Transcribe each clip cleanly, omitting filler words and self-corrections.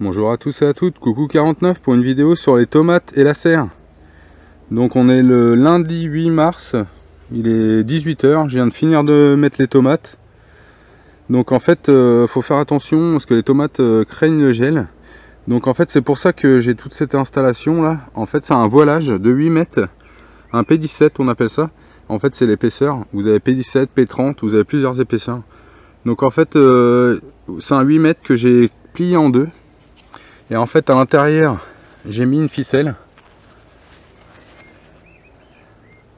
Bonjour à tous et à toutes, coucou 49 pour une vidéo sur les tomates et la serre. Donc on est le lundi 8 mars, il est 18 h, je viens de finir de mettre les tomates. Donc en fait, faut faire attention parce que les tomates craignent le gel. Donc en fait c'est pour ça que j'ai toute cette installation là. En fait c'est un voilage de 8 mètres, un P17 on appelle ça. En fait c'est l'épaisseur, vous avez P17, P30, vous avez plusieurs épaisseurs. Donc en fait c'est un 8 mètres que j'ai plié en deux. Et en fait à l'intérieur j'ai mis une ficelle.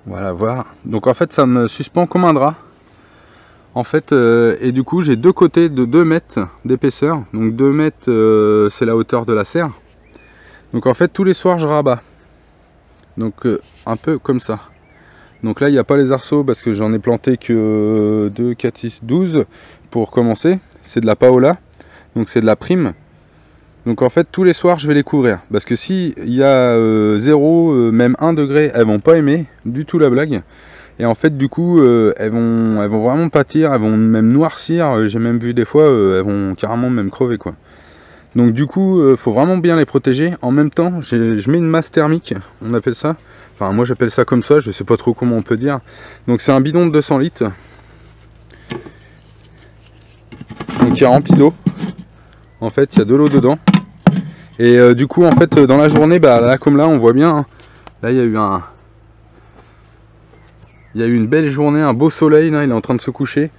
Voilà, voir. Donc en fait ça me suspend comme un drap. En fait et du coup j'ai deux côtés de 2 mètres d'épaisseur. Donc 2 mètres c'est la hauteur de la serre. Donc en fait tous les soirs je rabats. Donc un peu comme ça. Donc là il n'y a pas les arceaux parce que j'en ai planté que 2, 4, 6, 12 pour commencer. C'est de la paola. Donc c'est de la prime. Donc en fait tous les soirs je vais les couvrir. Parce que si il y a 0, même 1 degré, elles vont pas aimer du tout la blague. Et en fait du coup elles vont vraiment pâtir, elles vont même noircir. J'ai même vu des fois elles vont carrément même crever quoi. Donc du coup faut vraiment bien les protéger. En même temps je mets une masse thermique, on appelle ça. Enfin moi j'appelle ça comme ça, je sais pas trop comment on peut dire. Donc c'est un bidon de 200 litres. Donc qui est rempli d'eau. En fait il y a de l'eau dedans. Et du coup en fait dans la journée, bah là comme là on voit bien, hein, là il y a eu une belle journée, un beau soleil, là il est en train de se coucher.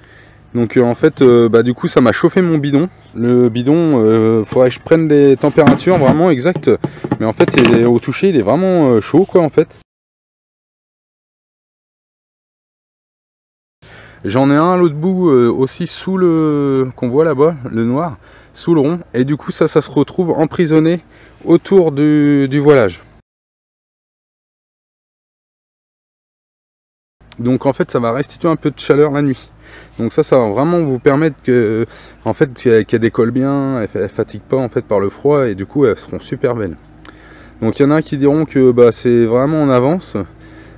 Donc en fait bah du coup ça m'a chauffé mon bidon. Le bidon, faudrait que je prenne des températures vraiment exactes. Mais en fait au toucher il est vraiment chaud quoi en fait. J'en ai un à l'autre bout aussi sous le, qu'on voit là-bas, le noir, sous le rond. Et du coup ça se retrouve emprisonné autour du voilage. Donc en fait ça va restituer un peu de chaleur la nuit. Donc ça va vraiment vous permettre que, en fait, qu'elles décollent bien, elles fatiguent pas en fait par le froid et du coup elles seront super belles. Donc il y en a qui diront que bah, c'est vraiment en avance.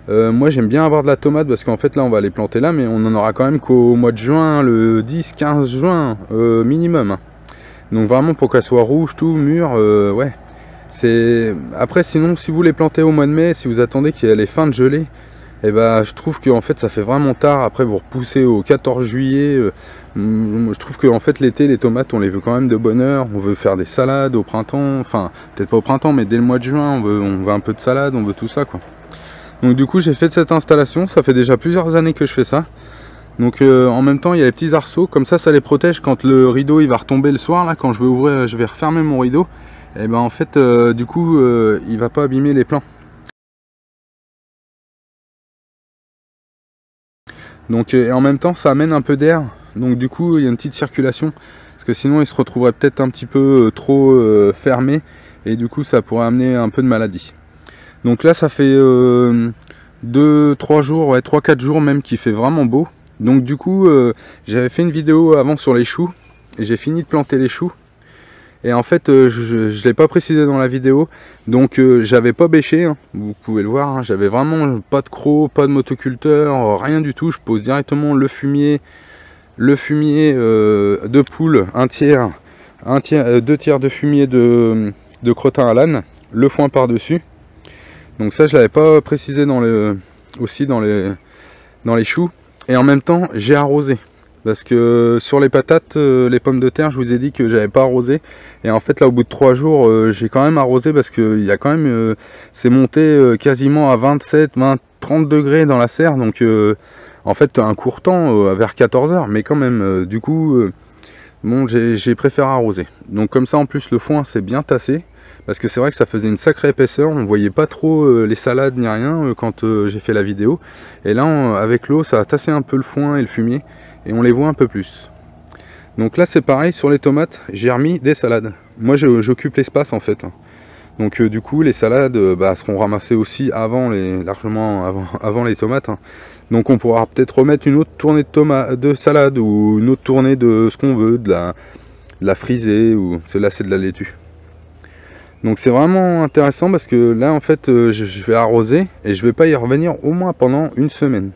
Moi j'aime bien avoir de la tomate parce qu'en fait là on va les planter là, mais on en aura quand même qu'au mois de juin, le 10-15 juin minimum. Donc vraiment pour qu'elle soit rouge, tout mûr, ouais. Après sinon si vous les plantez au mois de mai, si vous attendez qu'il y ait les fins de gelée, et bah je trouve que en fait ça fait vraiment tard. Après vous repoussez au 14 juillet. Je trouve que en fait l'été les tomates on les veut quand même de bonne heure. On veut faire des salades au printemps, enfin peut-être pas au printemps mais dès le mois de juin on veut un peu de salade, on veut tout ça quoi. Donc du coup j'ai fait cette installation, ça fait déjà plusieurs années que je fais ça. Donc en même temps il y a les petits arceaux, comme ça les protège quand le rideau il va retomber le soir là, quand je vais ouvrir, je vais refermer mon rideau. Et ben en fait du coup il va pas abîmer les plants. Donc et en même temps ça amène un peu d'air, donc du coup il y a une petite circulation, parce que sinon il se retrouverait peut-être un petit peu trop fermé, et du coup ça pourrait amener un peu de maladie. Donc là ça fait 2-3 jours, ouais 3-4 jours même qu'il fait vraiment beau. Donc du coup j'avais fait une vidéo avant sur les choux, et j'ai fini de planter les choux. Et en fait je ne l'ai pas précisé dans la vidéo, donc j'avais pas bêché, hein, vous pouvez le voir, hein, j'avais vraiment pas de crocs, pas de motoculteur, rien du tout. Je pose directement le fumier de poule, 2 tiers de fumier de crottin à l'âne, le foin par dessus. Donc ça je l'avais pas précisé aussi dans les choux. Et en même temps j'ai arrosé. Parce que sur les patates, les pommes de terre, je vous ai dit que j'avais pas arrosé. Et en fait là au bout de 3 jours, j'ai quand même arrosé parce que il y a quand même, c'est monté quasiment à 27, 20, 30 degrés dans la serre. Donc en fait un court temps vers 14 h. Mais quand même, du coup, bon j'ai préféré arroser. Donc comme ça en plus le foin c'est bien tassé. Parce que c'est vrai que ça faisait une sacrée épaisseur, on voyait pas trop les salades ni rien quand j'ai fait la vidéo. Et là avec l'eau ça a tassé un peu le foin et le fumier. Et on les voit un peu plus. Donc là c'est pareil sur les tomates, j'ai remis des salades. Moi j'occupe l'espace en fait. Donc du coup les salades seront ramassées aussi largement avant les tomates. Donc on pourra peut-être remettre une autre tournée de salade, ou une autre tournée de ce qu'on veut, de la frisée, ou celle-là c'est de la laitue. Donc c'est vraiment intéressant parce que là en fait je vais arroser et je vais pas y revenir au moins pendant une semaine.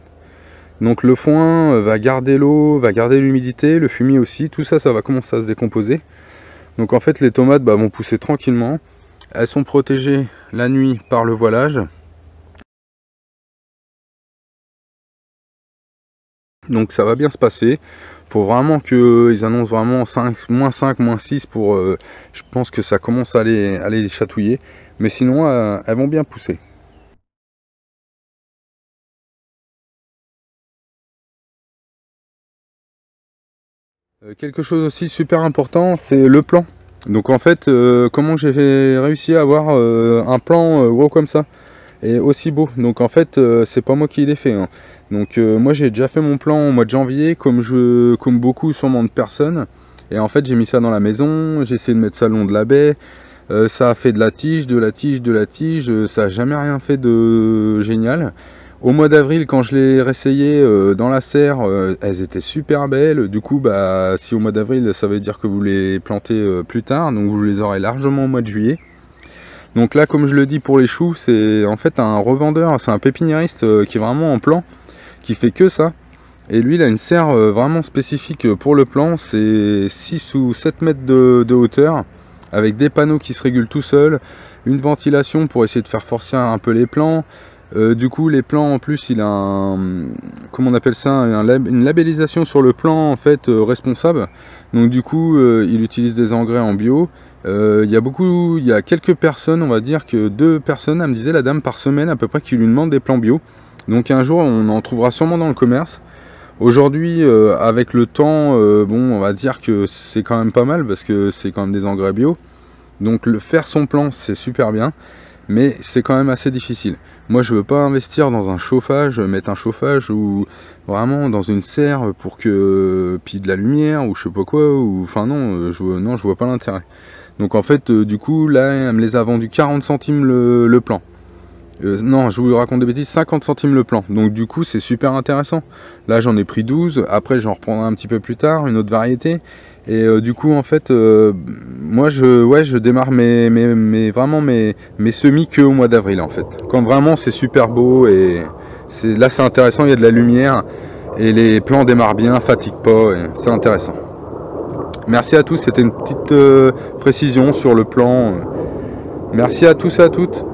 Donc le foin va garder l'eau, va garder l'humidité, le fumier aussi, tout ça, ça va commencer à se décomposer. Donc en fait les tomates vont pousser tranquillement. Elles sont protégées la nuit par le voilage. Donc ça va bien se passer. Faut vraiment qu'ils annoncent vraiment 5, -5, -6 pour... je pense que ça commence à les chatouiller. Mais sinon, elles vont bien pousser. Quelque chose aussi super important, c'est le plan. Donc en fait, comment j'ai réussi à avoir un plan gros comme ça et aussi beau. Donc en fait, c'est pas moi qui l'ai fait, hein. Donc moi j'ai déjà fait mon plan au mois de janvier, comme beaucoup sûrement de personnes. Et en fait j'ai mis ça dans la maison, j'ai essayé de mettre ça le long de la baie. Ça a fait de la tige, de la tige, de la tige. Ça n'a jamais rien fait de génial. Au mois d'avril, quand je l'ai réessayé dans la serre, elles étaient super belles. Du coup, si au mois d'avril, ça veut dire que vous les plantez plus tard, donc vous les aurez largement au mois de juillet. Donc là, comme je le dis pour les choux, c'est en fait un revendeur, c'est un pépiniériste qui est vraiment en plan, qui fait que ça. Et lui, il a une serre vraiment spécifique pour le plan, c'est 6 ou 7 mètres de hauteur, avec des panneaux qui se régulent tout seuls, une ventilation pour essayer de faire forcer un peu les plants. Du coup les plants en plus il a comment on appelle ça, une labellisation sur le plan en fait responsable. Donc du coup il utilise des engrais en bio. Il y a quelques personnes, on va dire que 2 personnes, elle me disait la dame, par semaine à peu près, qui lui demandent des plants bio. Donc un jour on en trouvera sûrement dans le commerce. Aujourd'hui avec le temps, bon on va dire que c'est quand même pas mal parce que c'est quand même des engrais bio. Donc faire son plan c'est super bien, mais c'est quand même assez difficile. Moi je veux pas investir dans un chauffage, mettre un chauffage ou vraiment dans une serre pour que puis de la lumière ou je sais pas quoi, ou enfin non, je vois pas l'intérêt. Donc en fait du coup là elle me les a vendus 40 centimes le plan. Non, je vous raconte des bêtises, 50 centimes le plan. Donc du coup c'est super intéressant. Là j'en ai pris 12, après j'en reprendrai un petit peu plus tard, une autre variété. Et du coup en fait moi je démarre vraiment mes semis que au mois d'avril en fait. Quand vraiment c'est super beau et là c'est intéressant, il y a de la lumière et les plants démarrent bien, fatiguent pas, c'est intéressant. Merci à tous, c'était une petite précision sur le plan. Merci à tous et à toutes.